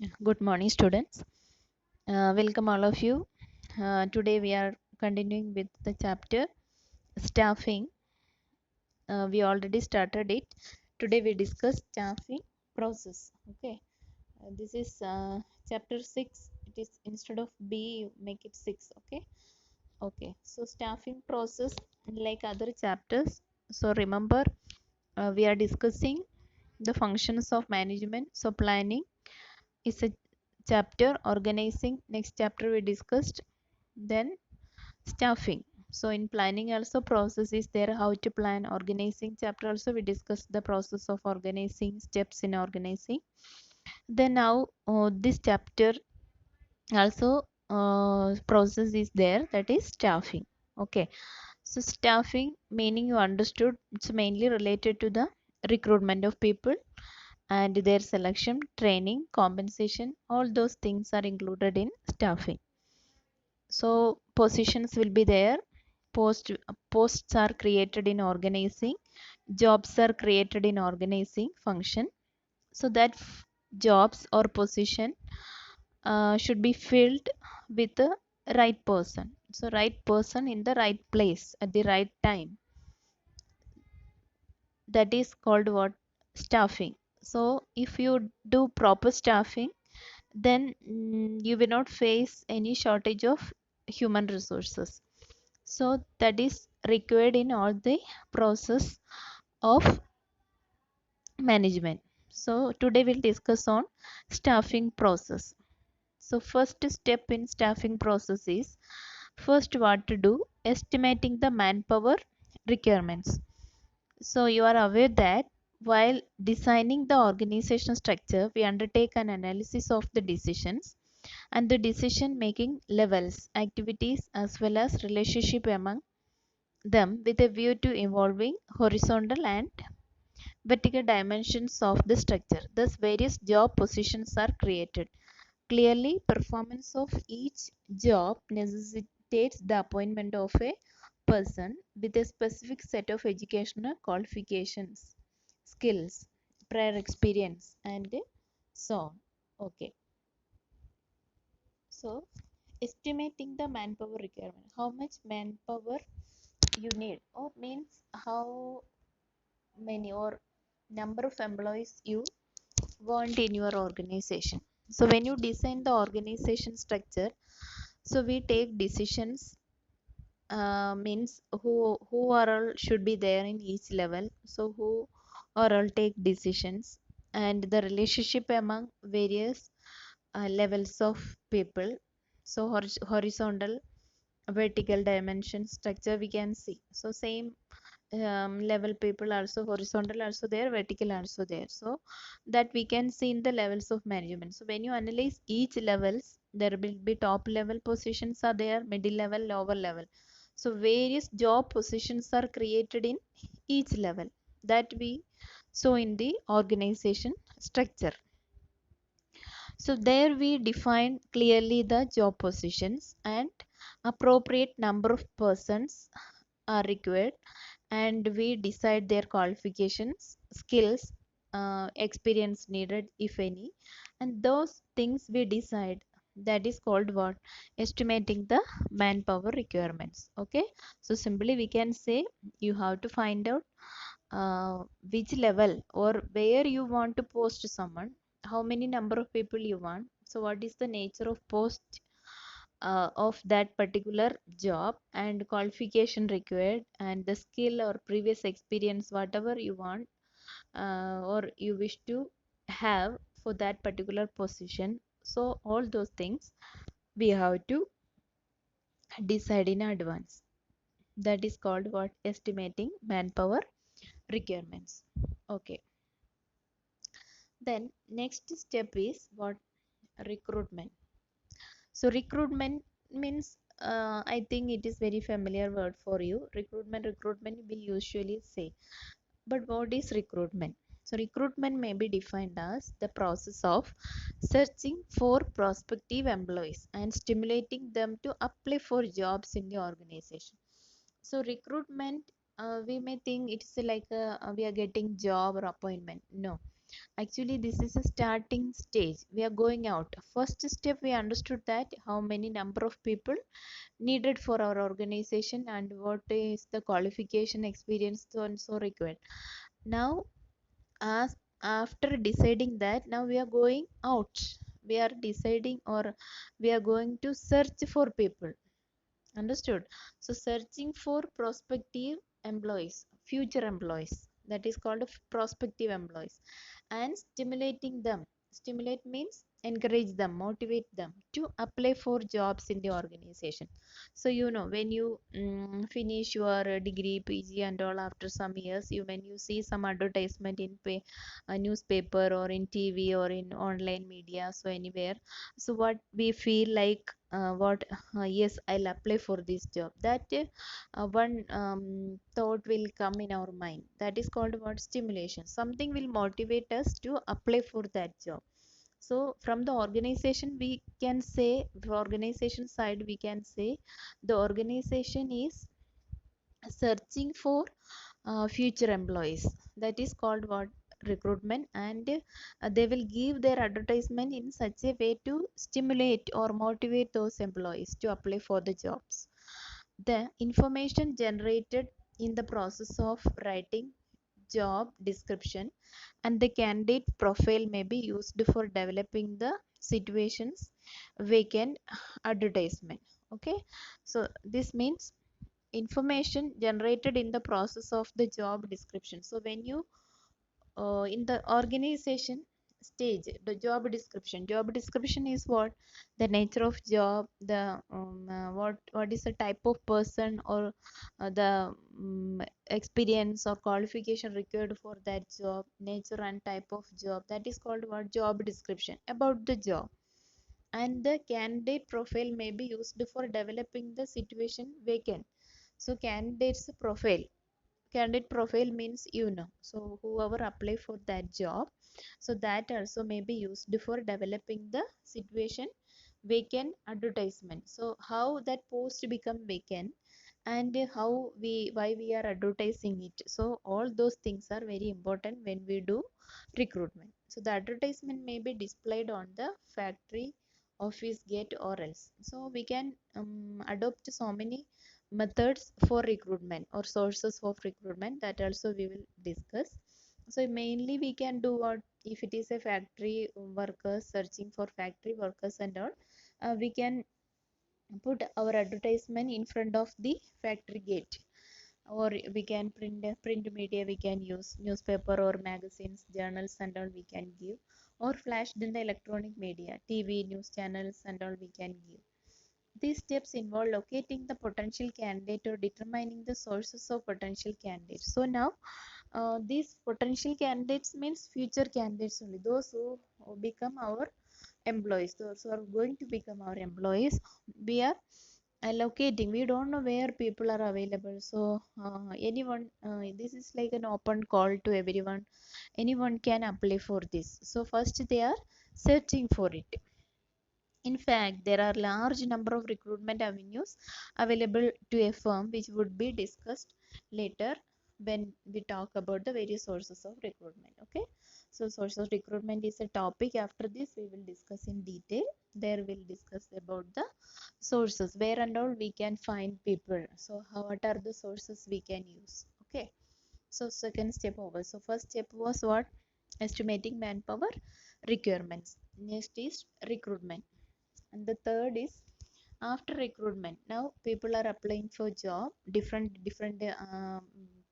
Good morning, students. Welcome, all of you. Today, we are continuing with the chapter staffing. We already started it. Today, we discuss staffing process. Okay, this is chapter 6. It is instead of B, you make it 6. Okay. So, staffing process, like other chapters. So, remember, we are discussing the functions of management. So, planning is a chapter, organizing next chapter we discussed, then staffing. So in planning also process is there, how to plan. Organizing chapter also we discussed the process of organizing, steps in organizing. Then now this chapter also process is there, that is staffing. Okay, so staffing meaning you understood, it's mainly related to the recruitment of people and their selection, training, compensation, all those things are included in staffing. So positions will be there. Posts are created in organizing. Jobs are created in organizing function. So that jobs or position should be filled with the right person. So right person in the right place at the right time. That is called what? Staffing. So if you do proper staffing, then you will not face any shortage of human resources. So that is required in all the process of management. So today we'll discuss on staffing process. So first step in staffing process is, first what to do, estimating the manpower requirements. So you are aware that while designing the organization structure, we undertake an analysis of the decisions and the decision making levels, activities, as well as relationship among them, with a view to involving horizontal and vertical dimensions of the structure. Thus, various job positions are created. Clearly, performance of each job necessitates the appointment of a person with a specific set of educational qualifications, skills, prior experience, and so on. Okay, so estimating the manpower requirement, how much manpower you need, or means how many or number of employees you want in your organization. So when you design the organization structure, so we take decisions, means who are all should be there in each level, so who are all take decisions, and the relationship among various levels of people. So horizontal, vertical dimension structure we can see. So same level people also, horizontal also there, vertical also there, so that we can see in the levels of management. So when you analyze each levels, there will be top level positions are there, middle level, lower level. So various job positions are created in each level, that we saw in the organization structure. So there we define clearly the job positions, and appropriate number of persons are required, and we decide their qualifications, skills, experience needed if any, and those things we decide, that is called what? Estimating the manpower requirements. Okay, so simply we can say you have to find out which level or where you want to post someone, how many number of people you want, so what is the nature of post of that particular job, and qualification required, and the skill or previous experience whatever you want, or you wish to have for that particular position. So all those things we have to decide in advance. That is called what? Estimating manpower requirements. Okay, then next step is what? Recruitment. So recruitment means, I think it is very familiar word for you. Recruitment we usually say. But what is recruitment? So recruitment may be defined as the process of searching for prospective employees and stimulating them to apply for jobs in the organization. So recruitment, we may think it's like we are getting job or appointment. No. Actually, this is a starting stage. We are going out. First step, we understood that how many number of people needed for our organization and what is the qualification, experience, so and so required. Now, as after deciding that, now we are going out. We are deciding, or we are going to search for people. Understood? So searching for prospective employees, future employees, that is called prospective employees, and stimulating them. Stimulate means encourage them, motivate them to apply for jobs in the organization. So when you finish your degree, PG and all, after some years, when you see some advertisement in a newspaper or in TV or in online media, so anywhere, so what we feel like, what yes, I'll apply for this job. That one thought will come in our mind. That is called what? Stimulation. Something will motivate us to apply for that job. So from the organization, we can say, the organization side, we can say the organization is searching for future employees. That is called what? Recruitment. And they will give their advertisement in such a way to stimulate or motivate those employees to apply for the jobs. The information generated in the process of writing job description and the candidate profile may be used for developing the situations vacant advertisement. Okay, so this means information generated in the process of the job description. So when you in the organization stage, the job description is what? The nature of job, the what is the type of person, or the experience or qualification required for that job, nature and type of job, that is called what? Job description about the job. And the candidate profile may be used for developing the situation vacant. So candidate profile means, so whoever apply for that job, so that also may be used for developing the situation vacant advertisement. So how that post become vacant, and why we are advertising it. So all those things are very important when we do recruitment. So the advertisement may be displayed on the factory, office gate, or else. So we can adopt so many methods for recruitment or sources of recruitment, that also we will discuss. So mainly we can do what? If it is a factory workers, searching for factory workers and all, we can put our advertisement in front of the factory gate, or we can print media, we can use newspaper or magazines, journals and all we can give, or flashed in the electronic media, TV, news channels and all we can give. These steps involve locating the potential candidate or determining the sources of potential candidates. So now these potential candidates means future candidates only, those who become our employees, those who are going to become our employees. We are allocating, we don't know where people are available. So anyone, this is like an open call to everyone, anyone can apply for this. So first they are searching for it. In fact, there are large number of recruitment avenues available to a firm, which would be discussed later when we talk about the various sources of recruitment. Okay, so source of recruitment is a topic. After this, we will discuss in detail. There we'll discuss about the sources, where and all we can find people. So what are the sources we can use? Okay, so second step over. So first step was what? Estimating manpower requirements. Next is recruitment, and the third is after recruitment. Now people are applying for job, different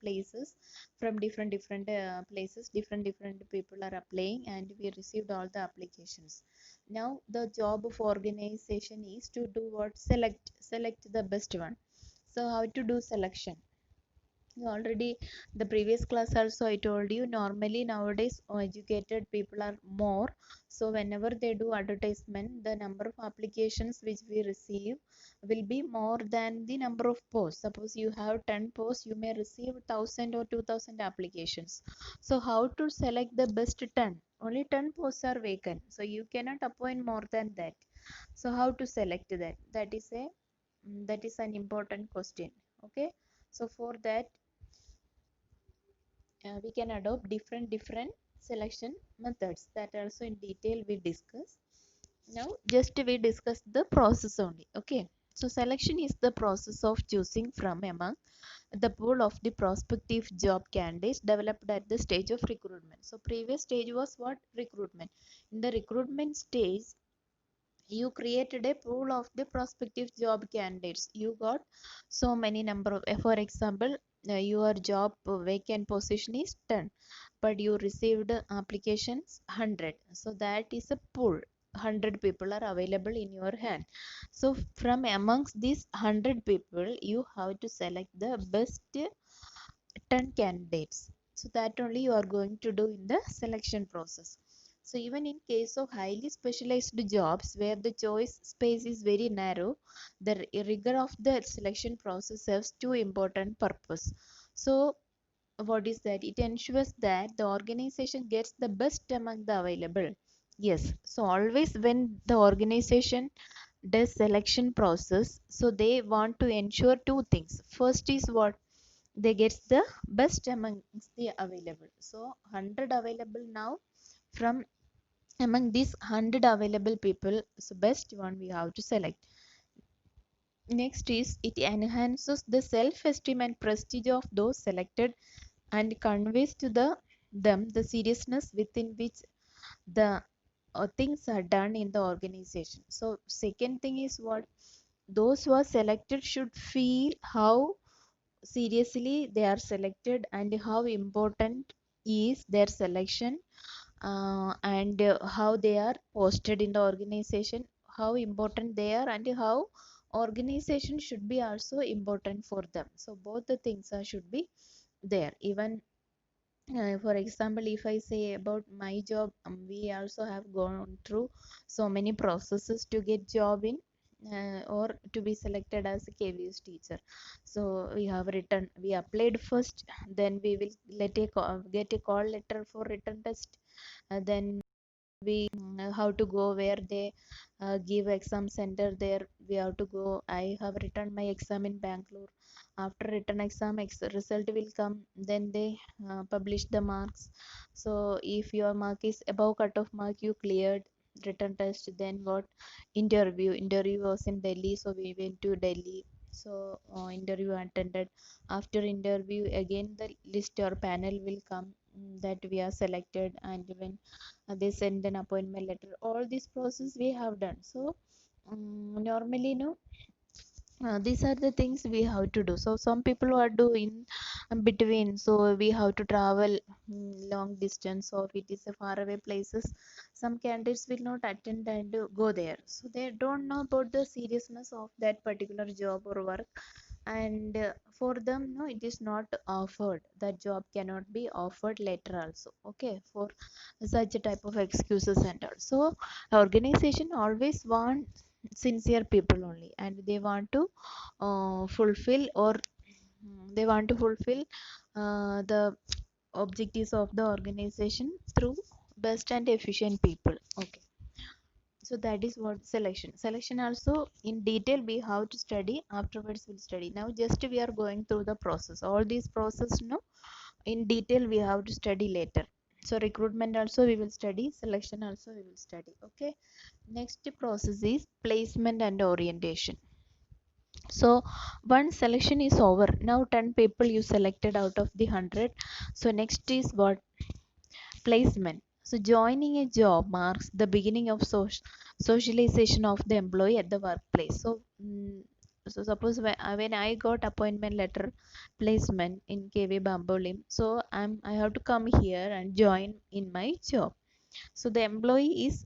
places, from different places, different people are applying, and we received all the applications. Now the job of organization is to do what? Select the best one. So how to do selection? Already the previous class also I told you, normally nowadays educated people are more. So whenever they do advertisement, the number of applications which we receive will be more than the number of posts. Suppose you have 10 posts, you may receive 1000 or 2000 applications. So how to select the best 10? Only 10 posts are vacant, so you cannot appoint more than that. So how to select that? That is an important question. Okay, so for that we can adopt different selection methods, that also in detail we discuss. Now just we discuss the process only. Okay, so selection is the process of choosing from among the pool of the prospective job candidates developed at the stage of recruitment. So previous stage was what? Recruitment. In the recruitment stage, you created a pool of the prospective job candidates. You got so many number of, for example, your job vacant position is 10, but you received applications 100, so that is a pool. 100 people are available in your hand. So from amongst these 100 people, you have to select the best 10 candidates. So that only you are going to do in the selection process. So even in case of highly specialized jobs where the choice space is very narrow, the rigor of the selection process serves two important purposes. So what is that? It ensures that the organization gets the best among the available. Yes, so always when the organization does selection process, so they want to ensure two things. First is what? They get the best amongst the available. So 100 available now, from among these 100 available people, so best one we have to select. Next is it enhances the self-esteem and prestige of those selected and conveys to them the seriousness within which the things are done in the organization. So second thing is what? Those who are selected should feel how seriously they are selected and how important is their selection, and how they are posted in the organization, how important they are, and how organization should be also important for them. So both the things should be there. Even for example, if I say about my job, we also have gone through so many processes to get job in, or to be selected as a KVS teacher. So we have written, we applied first, then we will get a call letter for written test, then we how to go where they give exam center, there we have to go. I have written my exam in Bangalore. After written exam, result will come, then they publish the marks. So if your mark is above cutoff mark, you cleared written test. Then got interview was in Delhi, so we went to Delhi. So interview attended. After interview, again the list or panel will come, that we are selected, and when they send an appointment letter. All this process we have done. So normally, no, these are the things we have to do. So some people who are doing between, so we have to travel long distance, or if it is a far away places, some candidates will not attend and go there, so they don't know about the seriousness of that particular job or work. And for them, no, it is not offered, that job cannot be offered later also. Okay, for such a type of excuses and all. So organization always want sincere people only, and they want to fulfill, or they want to fulfill the objectives of the organization through best and efficient people. Okay, so that is what selection also in detail we have to study. Afterwards we'll study. Now just we are going through the process, all these process, no, in detail we have to study later. So recruitment also we will study, selection also we will study. Okay, next process is placement and orientation. So one selection is over. Now 10 people you selected out of the 100. So next is what? Placement. So joining a job marks the beginning of socialization of the employee at the workplace. So so suppose when I got appointment letter placement in KV Bambolim, so I have to come here and join in my job. So the employee is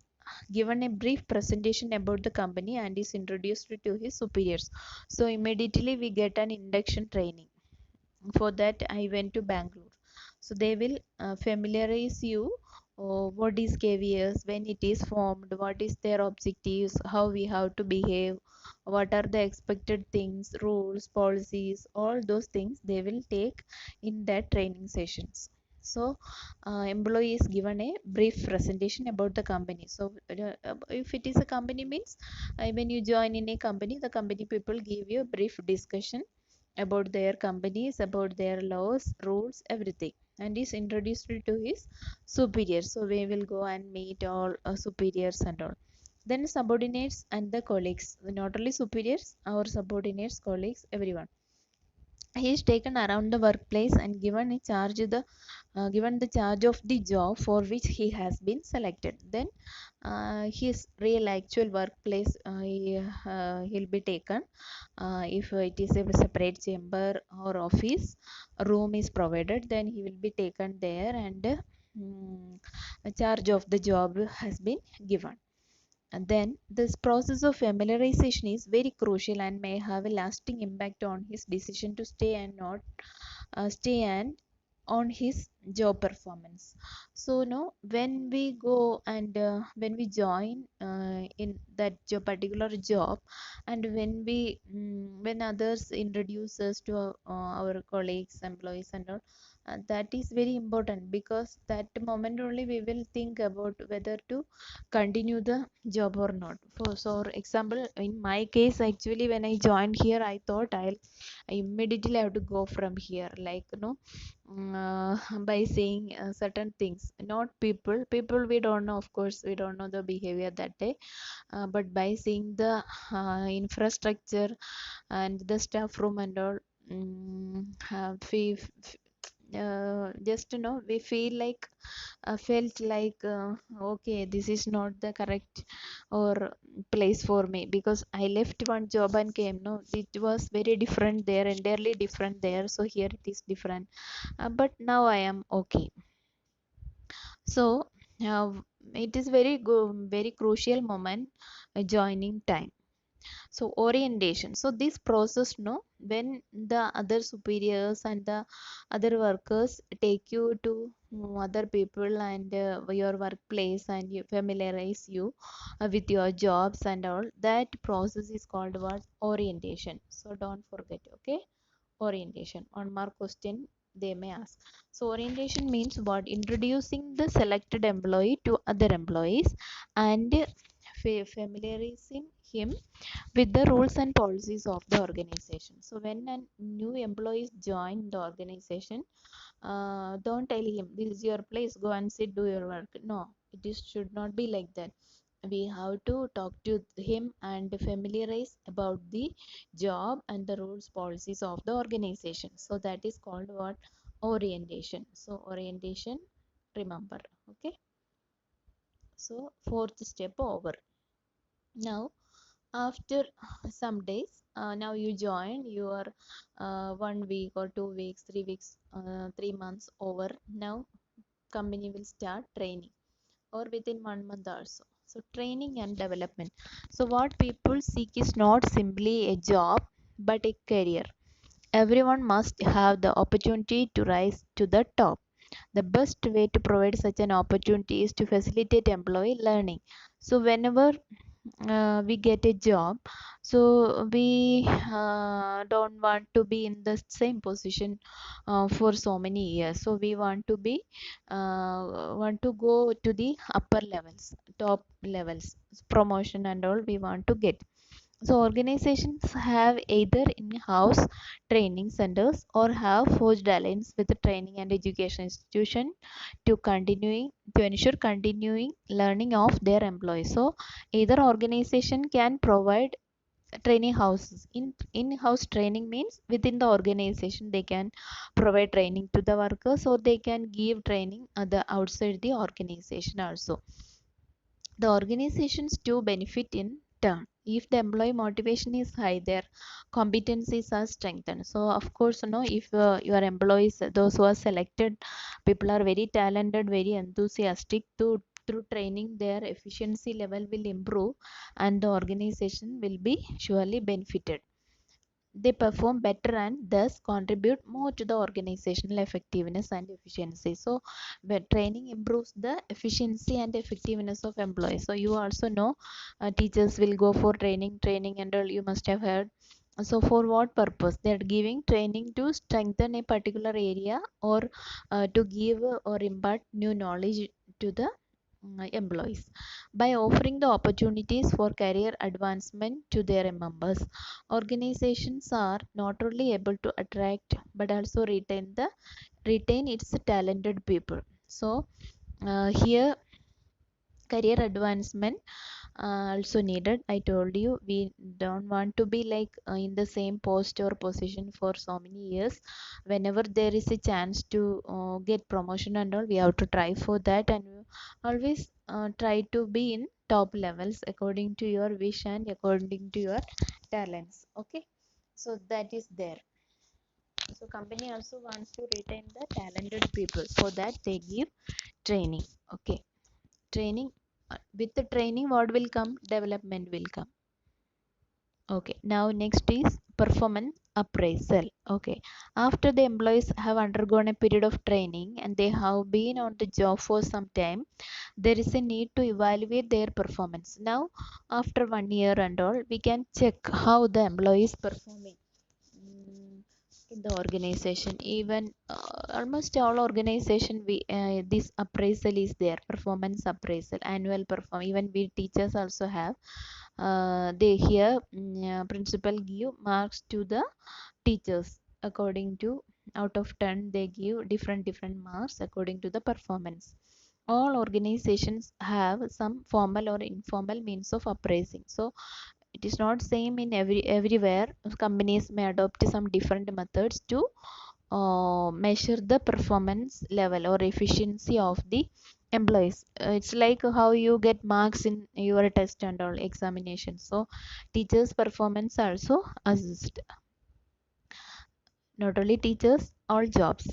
given a brief presentation about the company and is introduced to his superiors. So immediately we get an induction training. For that I went to Bangalore. So they will familiarize you what is KVS, when it is formed, what is their objectives, how we have to behave, what are the expected things, rules, policies, all those things they will take in that training sessions. So employee is given a brief presentation about the company. So if it is a company means, when you join in a company, the company people give you a brief discussion about their companies, about their laws, rules, everything. and is introduced to his superiors. So we will go and meet all superiors and all. Then subordinates and the colleagues, not only superiors, our subordinates, colleagues, everyone. He is taken around the workplace and given the charge of the job for which he has been selected. Then his real actual workplace, he'll be taken. If it is a separate chamber or office room is provided, then he will be taken there, and a charge of the job has been given. And then this process of familiarization is very crucial and may have a lasting impact on his decision to stay and on his job performance. So no, when we go and when we join in that particular job, and when others introduce us to our colleagues, employees and all, that is very important, because that moment only we will think about whether to continue the job or not. For example, in my case, actually when I joined here, I thought I immediately have to go from here, like by saying certain things, not people we don't know, of course we don't know the behavior that day, but by seeing the infrastructure and the staff room and all, we just we felt like okay, this is not the correct or place for me, because I left one job and came, no, it was very different there, entirely different there, so here it is different. But now I am okay. So uh, it is very crucial moment, joining time. So orientation, so this process, no, when the other superiors and the other workers take you to other people and your workplace, and you familiarize you with your jobs and all, that process is called what? Orientation. So don't forget, okay? Orientation, on mark question they may ask. So orientation means what? Introducing the selected employee to other employees and familiarizing him with the rules and policies of the organization. So when a new employee join the organization, don't tell him this is your place, go and sit, do your work. No, it is should not be like that. We have to talk to him and familiarize about the job and the rules policies of the organization. So that is called what? Orientation. So orientation, remember, okay? So fourth step over. Now after some days, now you join your 1 week or 2 weeks, 3 weeks, 3 months over. Now company will start training, or within 1 month also. So training and development. So what people seek is not simply a job but a career. Everyone must have the opportunity to rise to the top. The best way to provide such an opportunity is to facilitate employee learning. So whenever we get a job, so we don't want to be in the same position for so many years, so we want to go to the upper levels, top levels, promotion and all we want to get. So organizations have either in-house training centers or have forged alliance with the training and education institution to ensure continuing learning of their employees. So either organization can provide training houses. In-house training means within the organization they can provide training to the workers, or they can give training the outside the organization also. The organizations do benefit in turn. If the employee motivation is high, their competencies are strengthened. So of course, if your employees, those who are selected, people are very talented, very enthusiastic, to through training their efficiency level will improve, and the organization will be surely benefited. They perform better and thus contribute more to the organizational effectiveness and efficiency. So when training improves the efficiency and effectiveness of employees. So you also know, teachers will go for training and all, you must have heard. So for what purpose they are giving training? To strengthen a particular area, or to give or impart new knowledge to the employees. By offering the opportunities for career advancement to their members, organizations are not only able to attract but also retain the retain its talented people. So here career advancement also needed. I told you we don't want to be like in the same post or position for so many years. Whenever there is a chance to get promotion and all, we have to try for that, and we always try to be in top levels according to your wish and according to your talents. Okay, so that is there. So company also wants to retain the talented people. For that they give training. Okay, training, with the training what will come? Development will come. Okay, now next is performance appraisal. Okay, after the employees have undergone a period of training and they have been on the job for some time, there is a need to evaluate their performance. Now after 1 year and all, we can check how the employee is performing in the organization. Even almost all organization, we this appraisal is there, performance appraisal, annual perform. Even we teachers also have, they here principal give marks to the teachers according to, out of 10 they give different marks according to the performance. All organizations have some formal or informal means of appraising. So it is not same in everywhere. Companies may adopt some different methods to measure the performance level or efficiency of the employees. It's like how you get marks in your test and all examination. So teachers performance also assist, not only teachers, all jobs.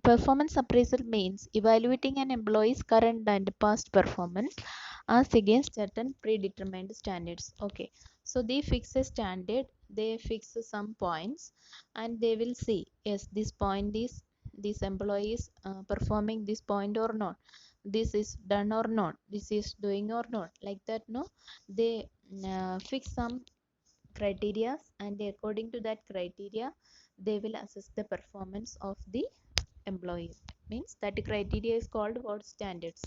Performance appraisal means evaluating an employee's current and past performance as against certain predetermined standards. Okay, so they fix a standard, they fix some points, and they will see, yes, this point is, this employee is performing this point or not, this is done or not, this is doing or not, like that. No, they fix some criteria, and according to that criteria they will assess the performance of the employees. Means that criteria is called what? Standards.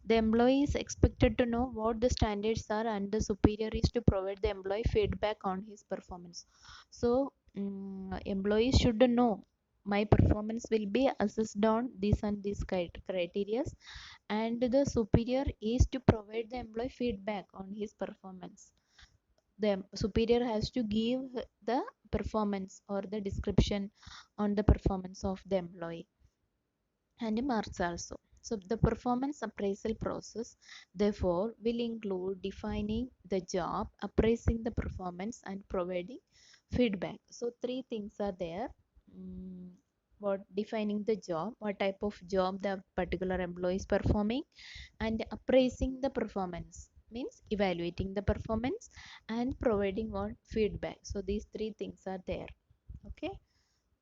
The employee is expected to know what the standards are, and the superior is to provide the employee feedback on his performance. So employees should know my performance will be assessed on this and this criteria, and the superior is to provide the employee feedback on his performance. The superior has to give the performance or the description on the performance of the employee, and marks also. So the performance appraisal process therefore will include defining the job, appraising the performance, and providing feedback. So three things are there. What? Defining the job, what type of job the particular employee is performing, and appraising the performance means evaluating the performance, and providing what? Feedback. So these three things are there. Okay,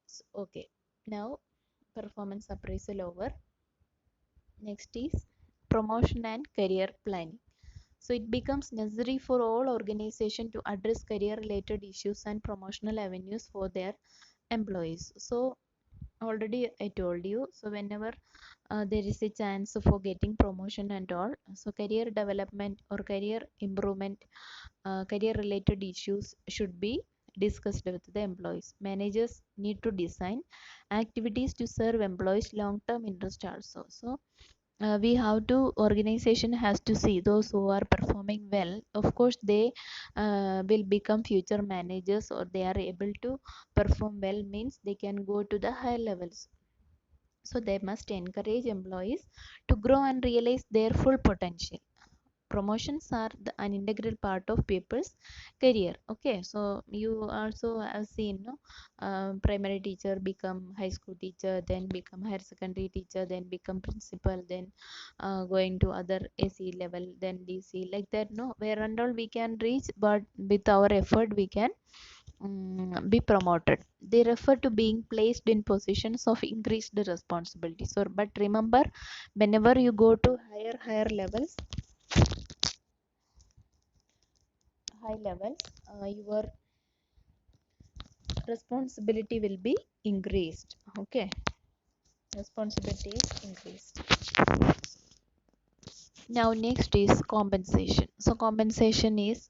so, okay, now performance appraisal over. Next is promotion and career planning. So it becomes necessary for all organizations to address career related issues and promotional avenues for their employees. So already I told you, so whenever there is a chance for getting promotion and all, so career development or career improvement, career related issues should be discussed with the employees. Managers need to design activities to serve employees long term interest also. So we have to, organization has to see those who are performing well, of course they will become future managers, or they are able to perform well, means they can go to the higher levels. So they must encourage employees to grow and realize their full potential. Promotions are an integral part of people's career. Okay, so you also have seen, no, primary teacher become high school teacher, then become higher secondary teacher, then become principal, then going to other AC level, then DC, like that. No, where and all we can reach, but with our effort we can be promoted. They refer to being placed in positions of increased responsibility. So but remember, whenever you go to higher levels, high levels, your responsibility will be increased. Okay, responsibility is increased. Now next is compensation. So compensation is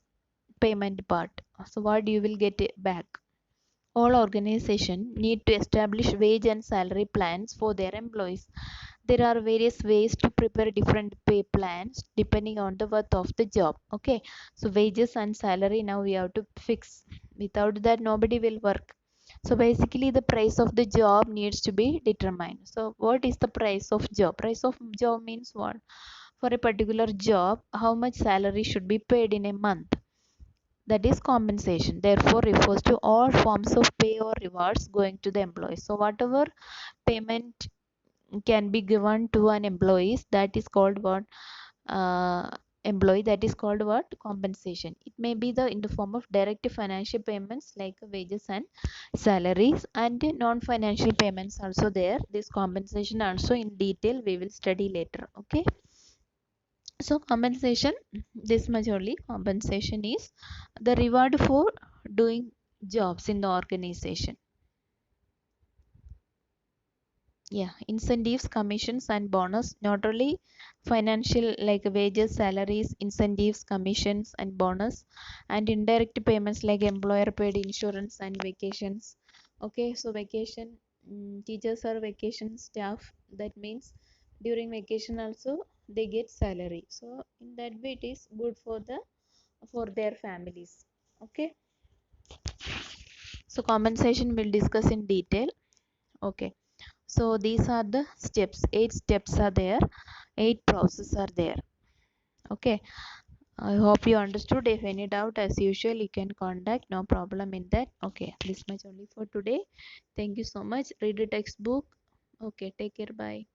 payment part. So what you will get it back. All organizations need to establish wage and salary plans for their employees. There are various ways to prepare different pay plans depending on the worth of the job. Okay, so wages and salary now we have to fix. Without that, nobody will work. So basically, the price of the job needs to be determined. So what is the price of job? Price of job means what? For a particular job, how much salary should be paid in a month? That is compensation, therefore refers to all forms of pay or rewards going to the employees. So whatever payment can be given to an employee, that is called what? uh, Employee, that is called what? Compensation. It may be the in the form of direct financial payments like wages and salaries, and non-financial payments also there. This compensation also in detail we will study later. Okay, so compensation, this much only. Compensation is the reward for doing jobs in the organization. Yeah, incentives, commissions and bonus, not only financial like wages, salaries, incentives, commissions and bonus, and indirect payments like employer paid insurance and vacations. Okay, so vacation, teachers are vacation staff, that means during vacation also they get salary, so in that way it is good for the for their families. Okay, so compensation we'll discuss in detail. Okay, so these are the steps, 8 steps are there, 8 processes are there. Okay, I hope you understood. If any doubt, as usual, you can contact, no problem in that. Okay, this much only for today. Thank you so much. Read the textbook. Okay, take care, bye.